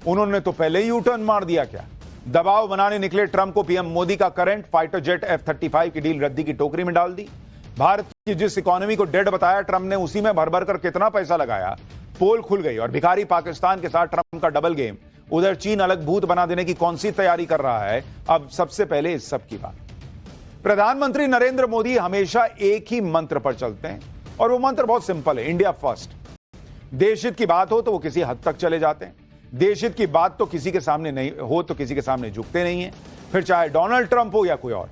उन्होंने तो पहले ही यू टर्न मार दिया क्या? दबाव बनाने निकले ट्रंप को पीएम मोदी का करंट फाइटर जेट F-35 की डील रद्दी की टोकरी में डाल दी। भारत की जिस इकोनॉमी को डेड बताया ट्रंप ने, उसी में भर भर कर कितना पैसा लगाया, पोल खुल गई। और भिखारी पाकिस्तान के साथ ट्रंप का डबल गेम। उधर चीन अलग भूत बना देने की कौन सी तैयारी कर रहा है? अब सबसे पहले इस सब की बात। प्रधानमंत्री नरेंद्र मोदी हमेशा एक ही मंत्र पर चलते हैं और वो मंत्र बहुत सिंपल है, इंडिया फर्स्ट। देशहित की बात हो तो वो किसी हद तक चले जाते हैं, देशहित की बात तो किसी के सामने नहीं हो तो किसी के सामने झुकते नहीं है, फिर चाहे डोनाल्ड ट्रंप हो या कोई और।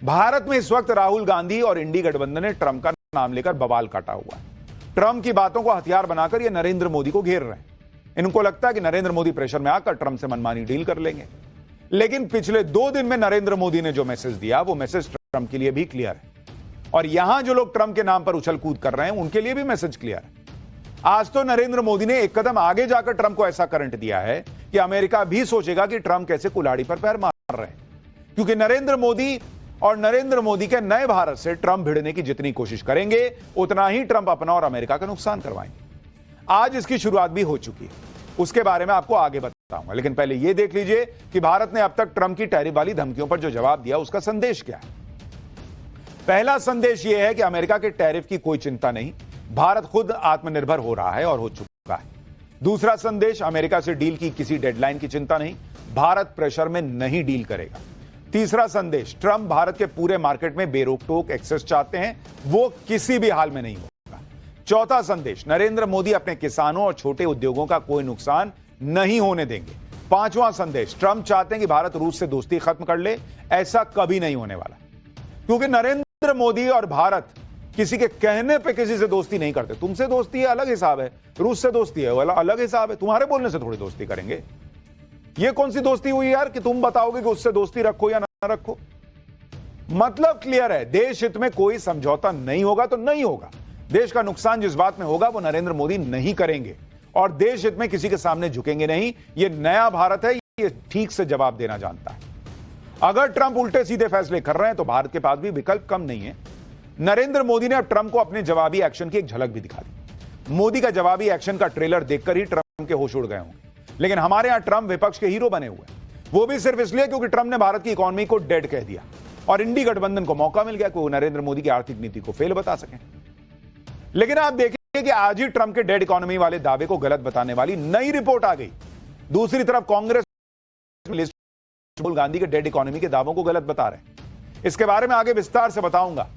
भारत में इस वक्त राहुल गांधी और इंडी गठबंधन ने ट्रंप का नाम लेकर बवाल काटा हुआ है। ट्रंप की बातों को हथियार बनाकर ये नरेंद्र मोदी को घेर रहे हैं। इनको लगता है कि नरेंद्र मोदी प्रेशर में आकर ट्रंप से मनमानी डील कर लेंगे। लेकिन पिछले 2 दिन में नरेंद्र मोदी ने जो मैसेज दिया, वो मैसेज ट्रंप के लिए भी क्लियर है। और यहां जो लोग ट्रंप के नाम पर उछल कूद कर रहे हैं, उनके लिए भी मैसेज क्लियर है। आज तो नरेंद्र मोदी ने एक कदम आगे जाकर ट्रंप को ऐसा करंट दिया है कि अमेरिका भी सोचेगा कि ट्रंप कैसे कुल्हाड़ी पर पैर मार रहे हैं। क्योंकि नरेंद्र मोदी और नरेंद्र मोदी के नए भारत से ट्रंप भिड़ने की जितनी कोशिश करेंगे, उतना ही ट्रंप अपना और अमेरिका का नुकसान करवाएंगे। आज इसकी शुरुआत भी हो चुकी है, उसके बारे में आपको आगे बताऊंगा। लेकिन पहले यह देख लीजिए कि भारत ने अब तक ट्रंप की टैरिफ वाली धमकियों पर जो जवाब दिया, उसका संदेश क्या है। पहला संदेश यह है कि अमेरिका के टैरिफ की कोई चिंता नहीं, भारत खुद आत्मनिर्भर हो रहा है और हो चुका है। दूसरा संदेश, अमेरिका से डील की किसी डेडलाइन की चिंता नहीं, भारत प्रेशर में नहीं डील करेगा। तीसरा संदेश, ट्रंप भारत के पूरे मार्केट में बेरोक टोक एक्सेस चाहते हैं, वो किसी भी हाल में नहीं होगा। चौथा संदेश, नरेंद्र मोदी अपने किसानों और छोटे उद्योगों का कोई नुकसान नहीं होने देंगे। पांचवां संदेश, ट्रंप चाहते हैं कि भारत रूस से दोस्ती खत्म कर ले, ऐसा कभी नहीं होने वाला। क्योंकि नरेंद्र मोदी और भारत किसी के कहने पे किसी से दोस्ती नहीं करते। तुमसे दोस्ती है अलग हिसाब है, रूस से दोस्ती है वाला अलग हिसाब है, तुम्हारे बोलने से थोड़ी दोस्ती करेंगे। ये कौन सी दोस्ती हुई यार कि तुम बताओगे कि उससे दोस्ती रखो या ना रखो? मतलब क्लियर है, देश हित में कोई समझौता नहीं होगा तो नहीं होगा। देश का नुकसान जिस बात में होगा वो नरेंद्र मोदी नहीं करेंगे और देश हित में किसी के सामने झुकेंगे नहीं। ये नया भारत है, ये ठीक से जवाब देना जानता है। अगर ट्रंप उल्टे सीधे फैसले कर रहे हैं तो भारत के पास भी विकल्प कम नहीं है। नरेंद्र मोदी ने अब ट्रंप को अपने जवाबी एक्शन की एक झलक भी दिखा दी। मोदी का जवाबी एक्शन का ट्रेलर देखकर ही ट्रंप के होश उड़ गए होंगे। लेकिन हमारे यहां ट्रंप विपक्ष के हीरो बने हुए, वो भी सिर्फ इसलिए क्योंकि ट्रंप ने भारत की इकोनॉमी को डेड कह दिया और इंडी गठबंधन को मौका मिल गया कि वो नरेंद्र मोदी की आर्थिक नीति को फेल बता सकें। लेकिन आप देखिए कि आज ही ट्रंप के डेड इकोनॉमी वाले दावे को गलत बताने वाली नई रिपोर्ट आ गई। दूसरी तरफ कांग्रेस राहुल गांधी के डेड इकोनॉमी के दावों को गलत बता रहे हैं। इसके बारे में आगे विस्तार से बताऊंगा।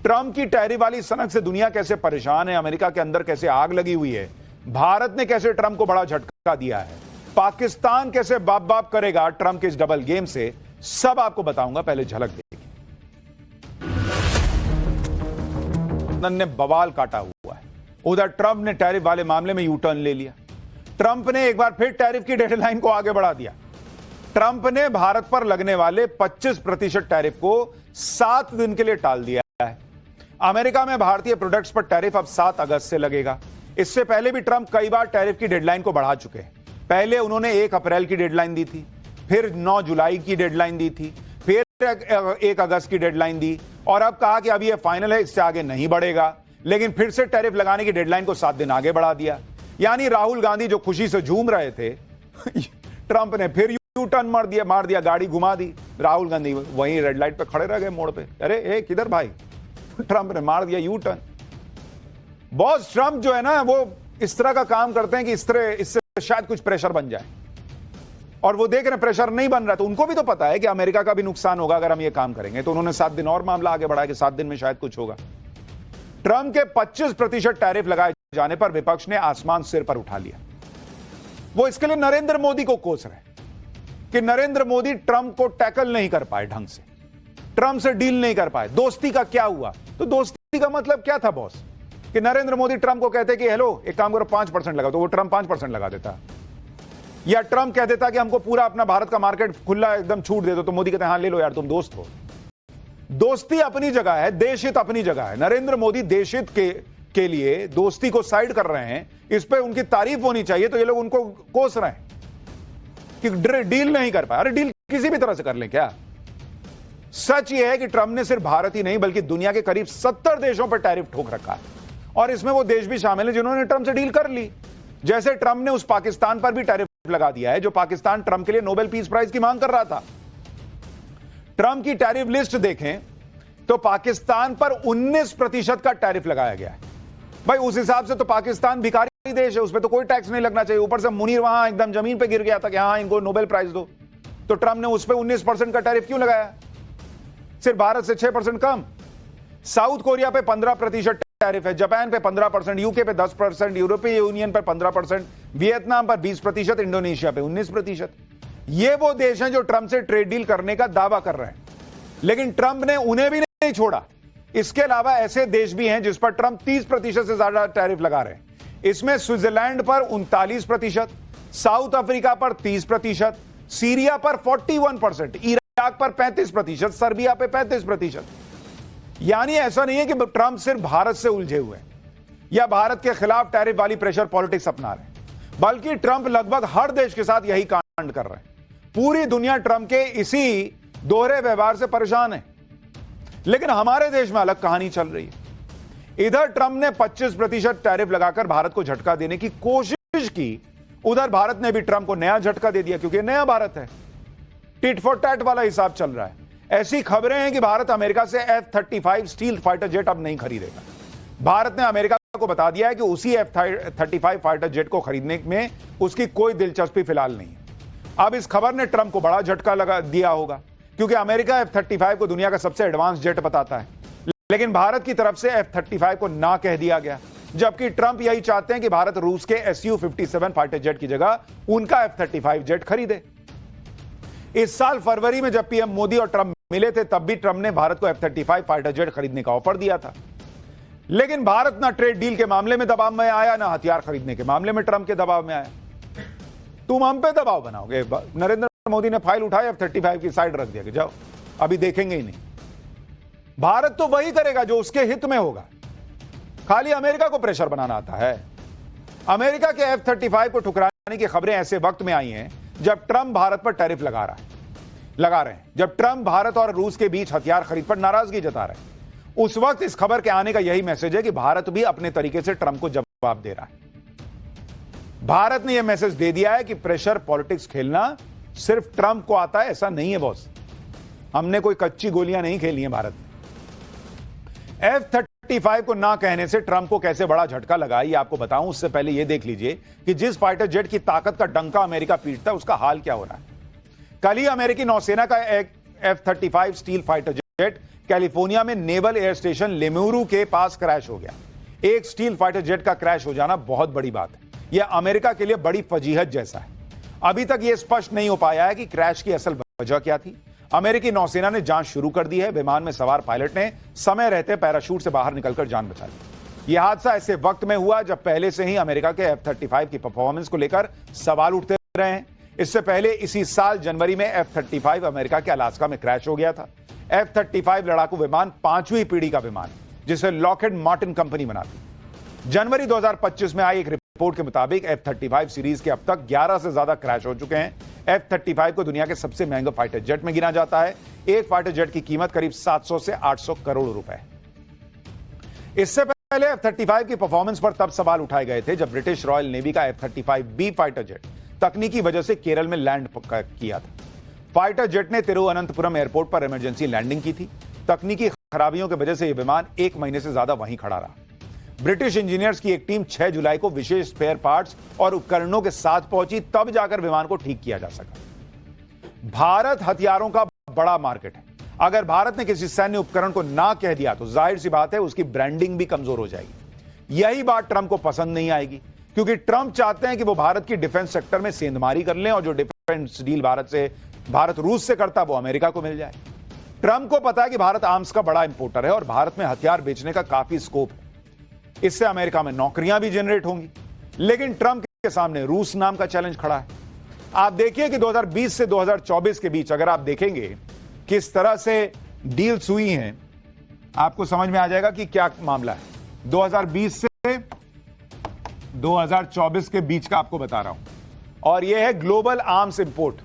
ट्रंप की टैरिफ वाली सनक से दुनिया कैसे परेशान है, अमेरिका के अंदर कैसे आग लगी हुई है, भारत ने कैसे ट्रंप को बड़ा झटका दिया है, पाकिस्तान कैसे बाप बाप करेगा ट्रंप के इस डबल गेम से, सब आपको बताऊंगा। पहले झलक देखिए। ने बवाल काटा हुआ है। उधर ट्रंप ने टैरिफ वाले मामले में यू टर्न ले लिया। ट्रंप ने एक बार फिर टैरिफ की डेडलाइन को आगे बढ़ा दिया। ट्रंप ने भारत पर लगने वाले 25% टैरिफ को 7 दिन के लिए टाल दिया है। अमेरिका में भारतीय प्रोडक्ट्स पर टैरिफ अब 7 अगस्त से लगेगा। इससे पहले भी ट्रंप कई बार टैरिफ की डेडलाइन को बढ़ा चुके हैं। पहले उन्होंने 1 अप्रैल की डेडलाइन दी थी, फिर 9 जुलाई की डेडलाइन दी थी, फिर 1 अगस्त की डेडलाइन दी और अब कहा कि अभी यह फाइनल है, इससे आगे नहीं बढ़ेगा। लेकिन फिर से टैरिफ लगाने की डेडलाइन को 7 दिन आगे बढ़ा दिया। यानी राहुल गांधी जो खुशी से झूम रहे थे ट्रंप ने फिर यू टर्न मार दिया, गाड़ी घुमा दी। राहुल गांधी वहीं रेड लाइट पे खड़े रह गए मोड़ पे। अरे किधर भाई? ट्रंप ने मार दिया यू टर्न। बॉस ट्रंप जो है ना, वो इस तरह का काम करते हैं कि इससे शायद कुछ प्रेशर बन जाए और वो देख रहे प्रेशर नहीं बन रहा। तो उनको भी तो पता है कि अमेरिका का भी नुकसान होगा अगर हम ये काम करेंगे। तो उन्होंने 7 दिन और मामला आगे बढ़ाया कि 7 दिन में शायद कुछ होगा। ट्रंप के 25% टैरिफ लगाए जाने पर विपक्ष ने आसमान सिर पर उठा लिया। वो इसके लिए नरेंद्र मोदी को कोस रहे कि नरेंद्र मोदी ट्रंप को टैकल नहीं कर पाए ढंग से, ट्रंप से डील नहीं कर पाए। दोस्ती का क्या हुआ? तो दोस्ती का मतलब क्या था बॉस? कि नरेंद्र मोदी ट्रंप को कहते कि हेलो एक काम करो 5% लगा, तो वो ट्रंप 5% लगा देता। या ट्रंप कह देता कि हमको पूरा अपना भारत का मार्केट खुला एकदम छूट दे दो, तो मोदी कहते हैं हाँ ले लो यार, तुम दोस्त हो। दोस्ती अपनी जगह है, देशहित अपनी जगह है। नरेंद्र मोदी देशहित के लिए दोस्ती को साइड कर रहे हैं, इस पे उनकी तारीफ होनी चाहिए। तो ये लोग उनको कोस रहे हैं कि डील नहीं कर पाए। अरे डील किसी भी तरह से कर लें क्या? सच यह है कि ट्रंप ने सिर्फ भारत ही नहीं बल्कि दुनिया के करीब 70 देशों पर टैरिफ ठोक रखा है और इसमें वो देश भी शामिल है जिन्होंने ट्रंप से डील कर ली। जैसे ट्रंप ने उस पाकिस्तान पर भी टैरिफ लगा दिया है जो पाकिस्तान ट्रंप के लिए नोबेल पीस प्राइज की मांग कर रहा था। ट्रंप की टैरिफ लिस्ट देखें तो पाकिस्तान पर 19% का टैरिफ लगाया गया है। भाई उस हिसाब से तो पाकिस्तान भिखारी देश है, उस पर तो कोई टैक्स नहीं लगना चाहिए। ऊपर से मुनीर वहां एकदम जमीन पे गिर गया था कि हाँ इनको नोबेल प्राइज दो, तो ट्रंप ने उस पर 19% का टैरिफ क्यों लगाया? सिर्फ भारत से 6% कम। साउथ कोरिया पे 15% टैरिफ है, जापान पे 15%, यूके पे 10%, यूरोपीय यूनियन पर 15%, वियतनाम पर 20%, इंडोनेशिया पे 19%। ये वो देश हैं जो ट्रंप से ट्रेड डील करने का दावा कर रहे हैं, लेकिन ट्रंप ने उन्हें भी नहीं छोड़ा। इसके अलावा ऐसे देश भी हैं जिस पर ट्रंप 30% से ज्यादा टैरिफ लगा रहे हैं। इसमें स्विट्जरलैंड पर 39%, साउथ अफ्रीका पर 30%, सीरिया पर 41%, इराक पर 35%, सर्बिया पे 35%। यानी ऐसा नहीं है कि ट्रंप सिर्फ भारत से उलझे हुए हैं या भारत के खिलाफ टैरिफ वाली प्रेशर पॉलिटिक्स अपना रहे हैं, बल्कि ट्रंप लगभग हर देश के साथ यही कांड कर रहे हैं। पूरी दुनिया ट्रंप के इसी दोहरे व्यवहार से परेशान है, लेकिन हमारे देश में अलग कहानी चल रही है। इधर ट्रंप ने 25% टैरिफ लगाकर भारत को झटका देने की कोशिश की, उधर भारत ने भी ट्रंप को नया झटका दे दिया, क्योंकि नया भारत है। टिट फॉर टैट वाला हिसाब चल रहा है। ऐसी खबरें हैं कि भारत अमेरिका से F-35 स्टील फाइटर जेट अब नहीं खरीदेगा। भारत ने अमेरिका को बता दिया है कि उसी F-35 फाइटर जेट को खरीदने में उसकी कोई दिलचस्पी फिलहाल नहीं है। अब इस खबर ने ट्रंप को बड़ा झटका लगा दिया होगा, क्योंकि अमेरिका F-35 को दुनिया का सबसे एडवांस जेट बताता है, लेकिन भारत की तरफ से F-35 को ना कह दिया गया, जबकि ट्रंप यही चाहते हैं कि भारत रूस के Su-57 फाइटर जेट की जगह उनका F-35 जेट खरीदे। इस साल फरवरी में जब पीएम मोदी और ट्रंप मिले थे, तब भी ट्रंप ने भारत को F-35 फाइटर जेट खरीदने का ऑफर दिया था, लेकिन भारत ना ट्रेड डील के मामले में दबाव में आया, ना हथियार खरीदने के मामले में ट्रंप के दबाव में आया। तुम हम पे दबाव बनाओगे? नरेंद्र मोदी ने फाइल उठाई, F-35 की साइड रख दिया कि जाओ, अभी देखेंगे ही नहीं। भारत तो वही करेगा जो उसके हित में होगा, खाली अमेरिका को प्रेशर बनाना आता है। अमेरिका के F-35 को ठुकराने की खबरें ऐसे वक्त में आई हैं जब ट्रंप भारत पर टैरिफ लगा रहे हैं, जब ट्रंप भारत और रूस के बीच हथियार खरीद पर नाराजगी जता रहे हैं। उस वक्त इस खबर के आने का यही मैसेज है कि भारत भी अपने तरीके से ट्रंप को जवाब दे रहा है। भारत ने यह मैसेज दे दिया है कि प्रेशर पॉलिटिक्स खेलना सिर्फ ट्रंप को आता है, ऐसा नहीं है बॉस। हमने कोई कच्ची गोलियां नहीं खेली हैं भारत में। F-35 को ना कहने से ट्रंप को कैसे बड़ा झटका लगा, ये आपको बताऊं। उससे पहले यह देख लीजिए कि जिस फाइटर जेट की ताकत का डंका अमेरिका पीटता है, उसका हाल क्या हो रहा है। कल ही अमेरिकी नौसेना का एक F-35 steel fighter jet California में नेवल एयर स्टेशन लेमुरू के पास क्रैश हो गया। एक स्टील फाइटर जेट का क्रैश हो जाना बहुत बड़ी बात है। यह अमेरिका के लिए बड़ी फजीहत जैसा है। अभी तक यह स्पष्ट नहीं हो पाया है कि क्रैश की असल वजह क्या थी। अमेरिकी नौसेना ने जांच शुरू कर दी है। विमान में सवार पायलट ने समय रहते पैराशूट से बाहर निकलकर जान बचा ली। यह हादसा ऐसे वक्त में हुआ जब पहले से ही अमेरिका के F-35 की परफॉर्मेंस को लेकर सवाल उठते रहे हैं। इससे पहले इसी साल जनवरी में F-35 अमेरिका के अलास्का में क्रैश हो गया था। F-35 लड़ाकू विमान 5वीं पीढ़ी का विमान है, जिसे लॉकहीड मार्टिन कंपनी बनाती। जनवरी 2025 में आई एक रिपोर्ट के मुताबिक F-35 सीरीज के अब तक 11 से ज्यादा क्रैश हो चुके हैं। F-35 को दुनिया के सबसे महंगे फाइटर जेट में गिना जाता है। एक फाइटर जेट की कीमत करीब 700 से 800 करोड़ रुपए है। इससे पहले F-35 की परफॉर्मेंस पर तब सवाल उठाए गए थे जब ब्रिटिश रॉयल नेवी का F-35B फाइटर जेट तकनीकी वजह से केरल में लैंड किया था। फाइटर जेट ने तिरुवनंतपुरम एयरपोर्ट पर इमरजेंसी लैंडिंग की थी। तकनीकी खराबियों की वजह से यह विमान 1 महीने से ज्यादा वहीं खड़ा रहा। ब्रिटिश इंजीनियर्स की एक टीम 6 जुलाई को विशेष स्पेयर पार्ट्स और उपकरणों के साथ पहुंची, तब जाकर विमान को ठीक किया जा सका। भारत हथियारों का बड़ा मार्केट है। अगर भारत ने किसी सैन्य उपकरण को ना कह दिया तो जाहिर सी बात है उसकी ब्रांडिंग भी कमजोर हो जाएगी। यही बात ट्रंप को पसंद नहीं आएगी, क्योंकि ट्रंप चाहते हैं कि वो भारत की डिफेंस सेक्टर में सेंधमारी कर लें और जो डिफेंस डील भारत रूस से करता वो अमेरिका को मिल जाए। ट्रंप को पता है कि भारत आर्म्स का बड़ा इंपोर्टर है और भारत में हथियार बेचने का काफी स्कोप है। इससे अमेरिका में नौकरियां भी जनरेट होंगी। लेकिन ट्रंप के सामने रूस नाम का चैलेंज खड़ा है। आप देखिए कि 2020 से 2024 के बीच अगर आप देखेंगे किस तरह से डील्स हुई हैं, आपको समझ में आ जाएगा कि क्या मामला है। 2020 से 2024 के बीच का आपको बता रहा हूं। और यह है global arms import,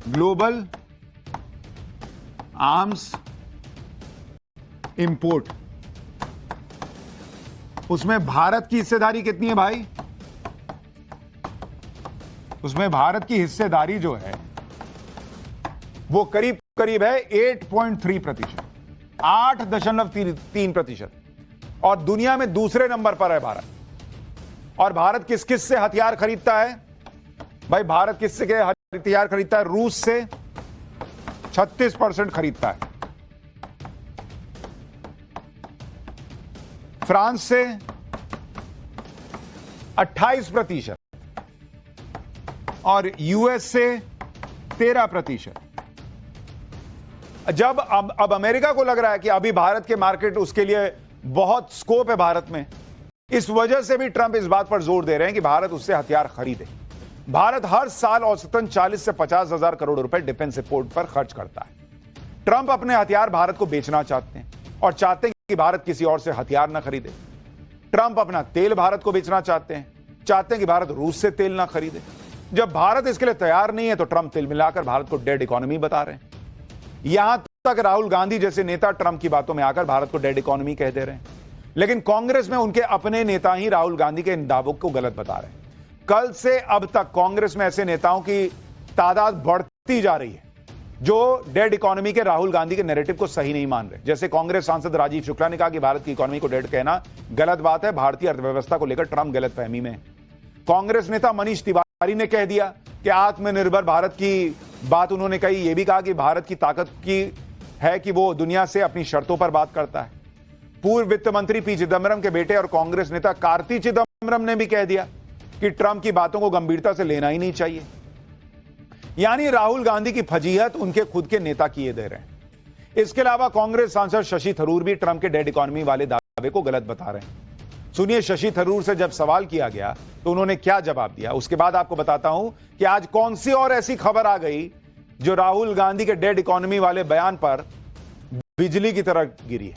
global arms import. उसमें भारत की हिस्सेदारी कितनी है भाई? उसमें भारत की हिस्सेदारी जो है वो करीब करीब है 8.3%, 8.3%। और दुनिया में दूसरे नंबर पर है भारत। और भारत किस किस से हथियार खरीदता है भाई? भारत किससे के हथियार खरीदता है? रूस से 36% खरीदता है, फ्रांस से 28% और यूएस से 13%। जब अब अमेरिका को लग रहा है कि अभी भारत के मार्केट, उसके लिए बहुत स्कोप है भारत में, इस वजह से भी ट्रंप इस बात पर जोर दे रहे हैं कि भारत उससे हथियार खरीदे। भारत हर साल औसतन 40 से 50 हजार करोड़ रुपए डिफेंस इंपोर्ट पर खर्च करता है। ट्रंप अपने हथियार भारत को बेचना चाहते हैं और चाहते हैं कि भारत किसी और से हथियार ना खरीदे। ट्रंप अपना तेल भारत को बेचना चाहते हैं कि भारत रूस से तेल ना खरीदे। जब भारत इसके लिए तैयार नहीं है तो ट्रंप तिल मिलाकर भारत को डेड इकोनॉमी बता रहे हैं। यहां तक राहुल गांधी जैसे नेता ट्रंप की बातों में आकर भारत को डेड इकोनॉमी कह दे रहे हैं, लेकिन कांग्रेस में उनके अपने नेता ही राहुल गांधी के इन दावों को गलत बता रहे हैं। कल से अब तक कांग्रेस में ऐसे नेताओं की तादाद बढ़ती जा रही है जो डेड इकोनॉमी के राहुल गांधी के नैरेटिव को सही नहीं मान रहे। जैसे कांग्रेस सांसद राजीव शुक्ला ने कहा कि भारत की इकोनॉमी को डेड कहना गलत बात है, भारतीय अर्थव्यवस्था को लेकर ट्रंप गलतफहमी में है। कांग्रेस नेता मनीष तिवारी ने कह दिया कि आत्मनिर्भर भारत की बात उन्होंने कही। यह भी कहा कि भारत की ताकत की है कि वो दुनिया से अपनी शर्तों पर बात करता है। पूर्व वित्त मंत्री पी चिदंबरम के बेटे और कांग्रेस नेता कार्ति चिदंबरम ने भी कह दिया कि ट्रंप की बातों को गंभीरता से लेना ही नहीं चाहिए। यानी राहुल गांधी की फजीहत उनके खुद के नेता किए दे रहे हैं। इसके अलावा कांग्रेस सांसद शशि थरूर भी ट्रंप के डेड इकोनॉमी वाले दावे को गलत बता रहे हैं। सुनिए शशि थरूर से जब सवाल किया गया तो उन्होंने क्या जवाब दिया। उसके बाद आपको बताता हूं कि आज कौन सी और ऐसी खबर आ गई जो राहुल गांधी के डेड इकोनॉमी वाले बयान पर बिजली की तरह गिरी है।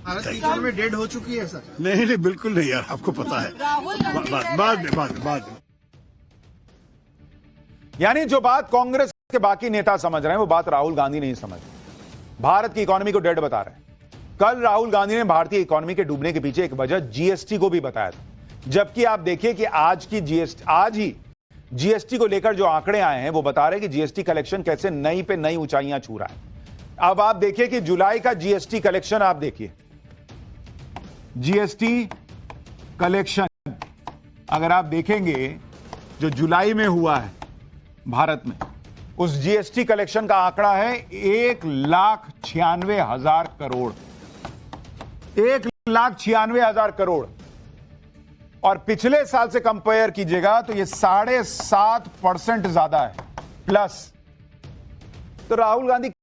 भारत की इकोनॉमी डेड हो चुकी है सर? नहीं, बिल्कुल नहीं यार, आपको पता है। बाद में। यानी जो बात कांग्रेस के बाकी नेता समझ रहे हैं वो बात राहुल गांधी नहीं समझ रहे। भारत की इकोनॉमी को डेड बता रहे हैं। कल राहुल गांधी ने भारतीय इकोनॉमी के डूबने के पीछे एक वजह जीएसटी को भी बताया था, जबकि आप देखिए कि आज ही जीएसटी को लेकर जो आंकड़े आए हैं वो बता रहे हैं कि जीएसटी कलेक्शन कैसे नई पे नई ऊंचाइयां छू रहा है। अब आप देखिए कि जुलाई का जीएसटी कलेक्शन, आप देखिए जीएसटी कलेक्शन अगर आप देखेंगे जो जुलाई में हुआ है भारत में, उस जीएसटी कलेक्शन का आंकड़ा है 1,96,000 करोड़। 1,96,000 करोड़। और पिछले साल से कंपेयर कीजिएगा तो ये 7.5% ज्यादा है प्लस। तो राहुल गांधी